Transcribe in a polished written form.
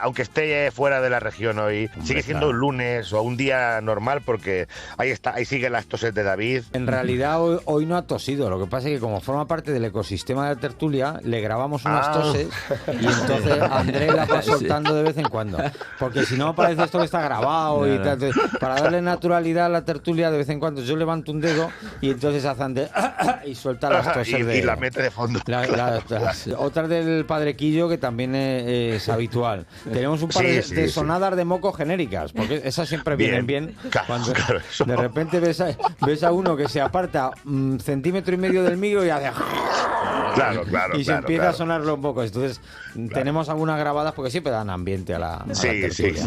aunque esté fuera de la región hoy, sigue siendo un lunes o un día normal, porque ahí siguen las toses de David. En realidad hoy no ha tosido, lo que pasa es que como forma parte del ecosistema de la tertulia, le grabamos unas toses y entonces Andrés la va soltando de vez en cuando, porque si no parece esto que está grabado y tal. Entonces, para darle naturalidad a la tertulia, de vez en cuando yo levanto un dedo y entonces hace Andrés y suelta las toses y la mete de fondo. Otra del Padrequillo que también es habitual. Tenemos un par de sonadas de moco genéricas, porque esas siempre vienen bien. Cuando de repente ves a uno que se aparta 1,5 centímetros del micro y hace... y se empieza a sonar los mocos. Entonces tenemos algunas grabadas porque siempre dan ambiente a la tertulia.